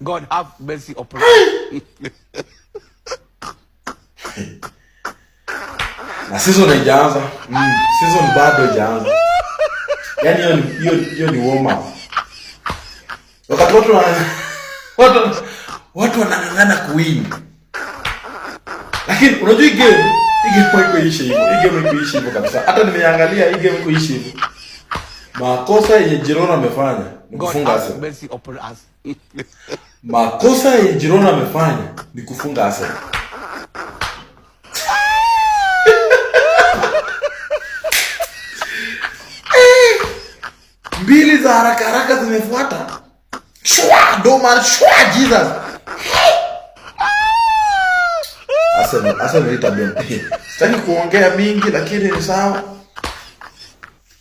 God have mercy upon us. Na season haijaanza. Season bado haijaanza. Yaani hiyo ni warm up. Wakati watu wanang'ang'ana kuwin. Lakini unajua hii game haikuishi hivyo. Hii game haikuishi hivyo kabisa. Hata nimeangalia hii game haikuishi hivyo. Makosa yenye Girona amefanya ni kufunga Arsenal. Makosa yenye Girona amefanya ni kufunga Arsenal. Mbili za haraka zimefuata. Shwa, Doman, shwa, Jesus. Arsenal itabia. Sitaki kuongea mingi lakini ni sawa.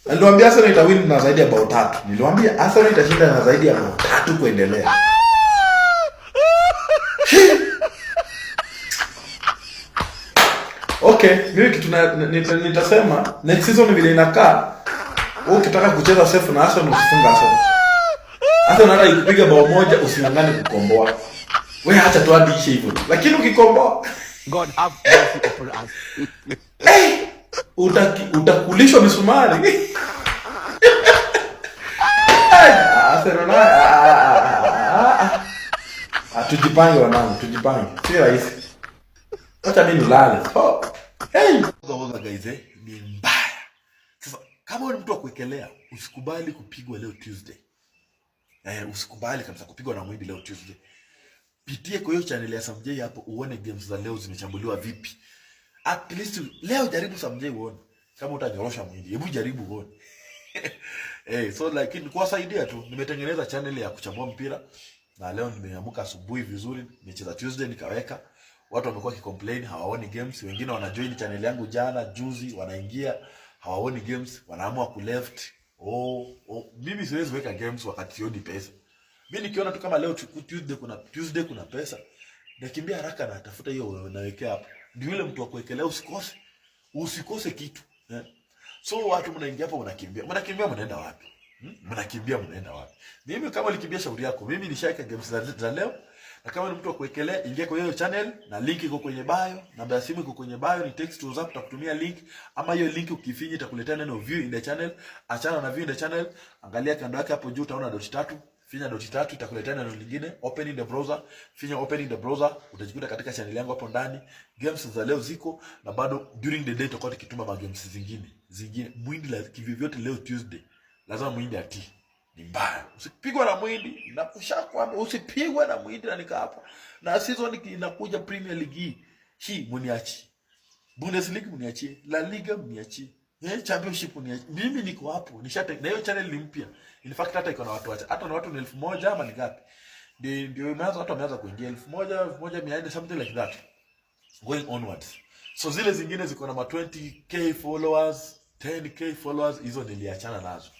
Niliwaambia Arsenal itawin na zaidi ya bao 3. Niliwaambia Arsenal itashinda na zaidi ya bao 3 kuendelea. Okay, mimi kitu nitasema next season vile inakaa, ukitaka kucheza safe na Arsenal usifunga Arsenal. Arsenal hata ikipiga bao moja usingangane kukomboa. Wewe acha tu hadi ishe hivyo. Lakini ukikomboa, God have mercy upon us. Utakulishwa misumari. Arsenal tujipange wanangu, tujipange. Si rahisi. Acha mimi nilale. Ngoja guys, ni mbaya. Sasa kama wewe mtu wa kuekelea, usikubali kupigwa leo Tuesday. Usikubali kabisa kupigwa na mwindi leo Tuesday. Pitie kwa hiyo channel ya Samjay hapo uone games za leo zimechambuliwa vipi. At least leo jaribu Samjay uone kama utanyorosha mwindi. Hebu jaribu uone. So like ni kuwasaidia tu. Nimetengeneza channel ya kuchambua mpira na leo nimeamka asubuhi vizuri, nimecheza Tuesday nikaweka. Watu wamekuwa kicomplain hawaoni games, wengine wanajoin channel yangu jana juzi wanaingia hawaoni games, wanaamua ku left. Mimi siwezi weka games wakati sioni pesa. Mimi nikiona tu kama leo Tuesday kuna pesa, nakimbia haraka na tafuta hiyo nawekea hapo. Ndio yule mtu wa kuwekelea usikose kitu. So watu mnaingia hapo mnakimbia mnaenda wapi? Mnaenda wapi? Mimi kama nikimbia shauri yako. Mimi nishaweka games za leo. Na kama ni mtu wa kuwekelea, ingia kwa hiyo channel na link iko kwenye bio, namba ya simu iko kwenye bio, ni text to WhatsApp tutakutumia link, ama hiyo link ukifinya itakuletea neno view in the channel. Achana na view in the channel, angalia kando yake hapo juu utaona .3, finya .3 itakuletea neno lingine, open in the browser, finya open in the browser, utajikuta katika channel yangu hapo ndani. Games za leo ziko na bado during the day tutakuwa tukituma games zingine. Mwindi la kivyote leo Tuesday. Lazima mwindi ati ni mbaya. Usipigwe na mwindi na kushakwambia usipigwe na mwindi na nika hapa. Na season inakuja Premier League hii mniachi. Bundesliga mniachi, La Liga mniachi. Championship mniachi. Mimi niko hapo. Na hiyo channel ni mpya. In fact hata iko na watu wacha. Hata na watu ni 1000 ama ni ngapi? Ndio imeanza watu wameanza kuingia 1400 something like that. Going onwards. So zile zingine ziko na 20k followers, 10k followers, hizo niliachana nazo.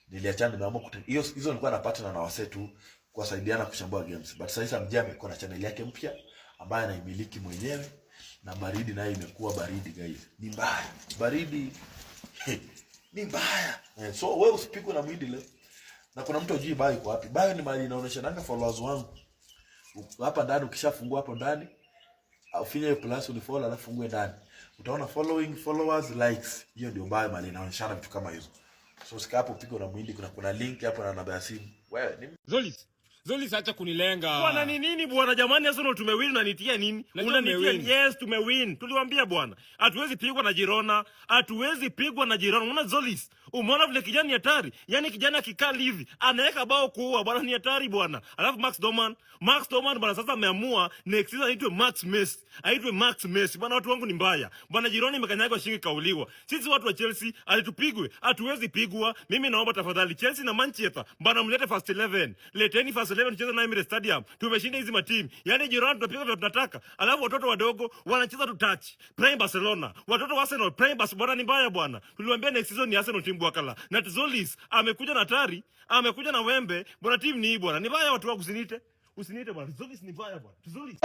Nimeamua hizo nilikuwa napata na wasee tu kuwasaidiana kuchambua games. But sasa Samjay amekuwa na channel yake mpya ambayo anaimiliki mwenyewe na baridi nayo imekuwa baridi guys. Ni mbaya. Baridi ni mbaya. So wewe usipigwe na mwindi leo. Na kuna mtu ajui bio iko wapi. Bio ni mahali inaonyesha nanga followers wangu. Hapa ndani ukishafungua hapo ndani, ufinye plus unifollow alafu fungue ndani. Utaona following, followers, likes. Hiyo ndio bio mahali inaonyesha vitu kama hizo. So sikapo pigo na mwindi kuna link hapo na namba ya simu. Wewe ni Zolis acha kunilenga. Bwana ni nini bwana jamani, Arsenal tumewin na nitia nini? Unanitia yes tumewin. Tuliwaambia bwana, hatuwezi pigwa na Girona, Unaona Zolis? Umeona vile kijana ni hatari. Yaani kijana akikaa hivi, anaweka bao kuua bwana, ni hatari bwana. Alafu Max Doman bwana sasa ameamua next season aitwe Max Messi. Bwana watu wangu ni mbaya. Bwana Girona imekanyagwa shingi kauliwa. Sisi watu wa Chelsea alitupigwe, hatuwezi pigwa. Mimi naomba tafadhali Chelsea na Manchester, bwana mlete first 11. Leteni first 11 tucheze na Emirates Stadium. Tumeshinda hizi matimu. Yaani Girona tunapiga vile tunataka. Alafu watoto wadogo wanacheza tu touch. Prime Barcelona. Watoto wa Arsenal Prime bwana ni mbaya bwana. Tuliwaambia next season ni Arsenal team bwakala. Na Zolis amekuja na hatari, amekuja na wembe. Bwana team ni hii bwana. Ni mbaya watu wangu usinite bwana. Zolis ni mbaya bwana. Zolis.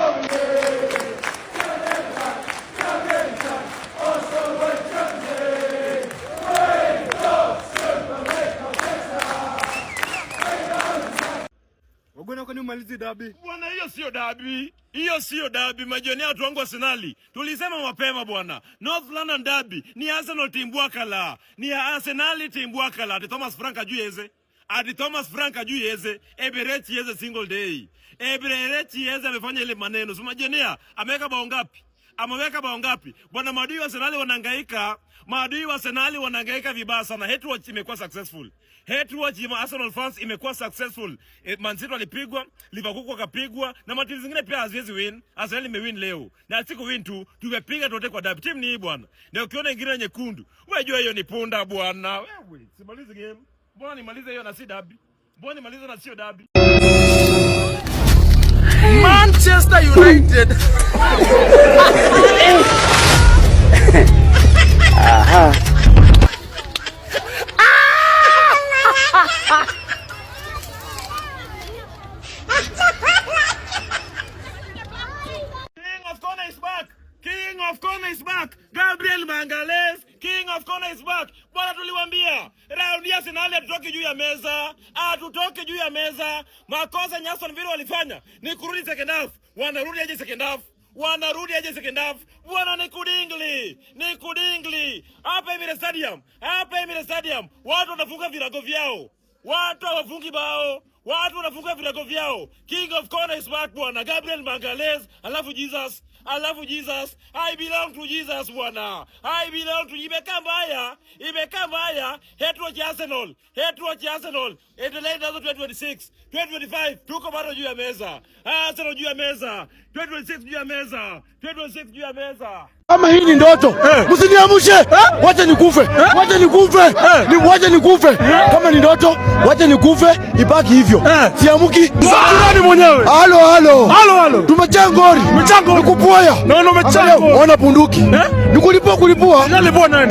Ogona kwani umalizi dabi? Bwana hiyo sio dabi. Hiyo sio dabi, majioni watu wangu Arsenal. Tulisema mapema bwana. North London derby ni Arsenal timbwakala. Ni Arsenal timbwakala. Ati Thomas Frank ajuyeze. Ati Thomas Frank ajuyeze. Eberechi yeze single day. Eberechi yeze amefanya ile maneno. So majionia ameweka bao ngapi? Ameweka bao ngapi? Bwana maadui wa Arsenal wanahangaika. Maadui wa Arsenal wanahangaika vibaya sana. Hate watch imekuwa successful. Hate watch ya Arsenal fans imekuwa successful. Man City walipigwa, Liverpool wakapigwa na matimu zingine pia haziwezi win. Arsenal imewin leo. Na siku win tu, tumepiga tote kwa derby. Team ni hii bwana. Na ukiona ingine nyekundu, wewe jua hiyo ni punda bwana. Wewe, simalize game. Bwana nimalize hiyo na si derby. Bwana nimalize na sio derby. Manchester United. Aha. King of Corner is back. King of Corner is back. Gabriel Magalhaes, King of Corner is back. Bwana tuliwaambia, raundi ya Arsenal atutoke juu ya meza. Atutoke juu ya meza. Makosa Aston Villa walifanya ni kurudi second half. Wanarudi aje second half. Wanarudi aje second half. Bwana ni kudingli. Ni kudingli. Hapa Emirates Stadium. Hapa Emirates Stadium. Watu wanafunga virago vyao. Watu hawafungi bao. Watu wanafunga virago vyao. King of Corner is back bwana. Gabriel Magalhaes, alafu Jesus. Alafu Jesus. I belong to Jesus bwana. I belong to Imekaa mbaya. Imekaa mbaya. Hate watch Arsenal. Hate watch Arsenal. Endelea nazo 2026. 2025 tuko bado juu ya meza. Arsenal juu ya meza. 2026 juu ya meza. 2026 juu ya meza. Kama hii ni ndoto, msiniamshe. Wacha nikufe. Wacha nikufe. Wacha nikufe. Kama ni ndoto, wacha nikufe, ibaki hivyo. Siamuki. Nani mwenyewe? Halo. Tumejaa ngori. Nikupoya. No, umechango. Ona punduki. Kulipua. Nalipua nani?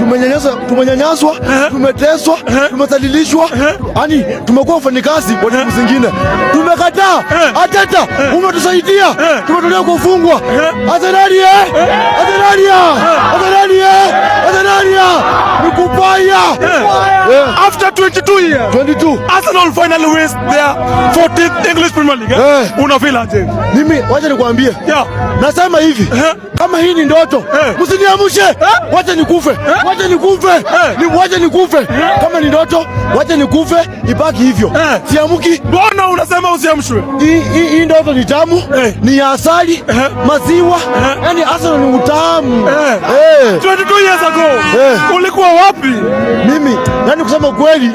Tumenyanyaswa, tumeteswa, tumesalilishwa. Yaani tumekuwa wafanyikazi wa timu zingine. Tumekataa. Ateta, umetusaidia. Tumetolewa kufungwa. Azanaria. Nikupaya. After 22 years. 22. Arsenal finally wins their 14th English Premier League. Una feel aje? Mimi wacha nikwambie. Nasema hivi. Kama hii ni ndoto, msiniamshe. Wacha nikufe. Wacha nikufe. Kama ni ndoto, wacha nikufe, ibaki hivyo. Siamuki. Mbona unasema usiamshwe? Hii ndoto ni tamu, ni asali, maziwa. Yaani Arsenal ni utamu. 22 years ago. Ulikuwa wapi? Mimi, yani kusema kweli,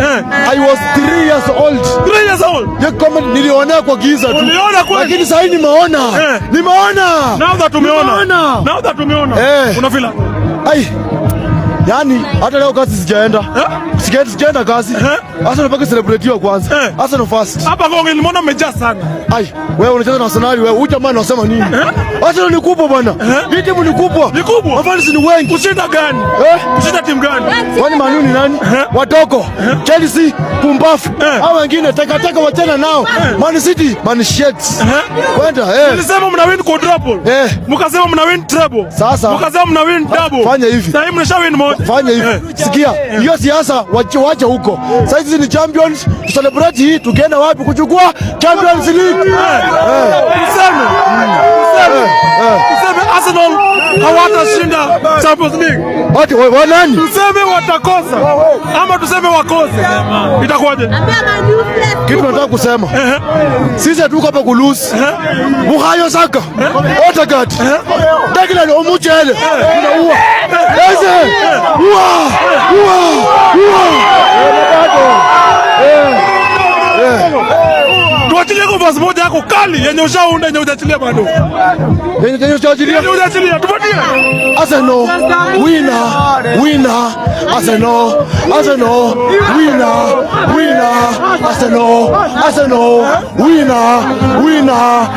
I was 3 years old. 3 years old? Kama niliona kwa giza tu. Uliona kweli? Lakini sasa nimeona. Now that tumeona. Una feel ai. Yani hata leo kazi sijaenda. Sijaenda kazi. Arsenal mpaka celebrate kwanza. Arsenal first. Hapa Kongo nimeona umejaa sana. Ai, wewe unacheza na Arsenal wewe. Huyu jamaa anasema nini? Arsenal ni kubwa bwana. Hii timu ni kubwa. Ni kubwa. Mafans ni wengi. Kushinda gani? Kushinda timu gani? Kwani Man U ni nani? Watoko. Chelsea, pumbafu. Hao wengine taka wachana nao. Man City, man shit. Kwenda Mlisema mna win quadruple. Mkasema mna win treble. Sasa mkasema mna win double. Fanya hivi. Sasa mnasha win moja. Fanya hivi. Sikia, hiyo siasa wache huko. Sasa hizi ni champions, celebrate hii tukienda wapi kuchukua Champions League. Useme Arsenal hawatashinda Champions League. Watu wanani? Tuseme watakosa ama tuseme wakose. Itakuwaje? Kitu nataka kusema. Sisi hatuko hapa kulose. Bukayo Saka. Odegaard. Declan Omuchele. Unaua. Tuachilie kwa basi moja yako kali yenye ushaunda yenye hujaachilia bado. Yenye hujaachilia tupatie. Arsenal winner. Arsenal winner. Arsenal winner.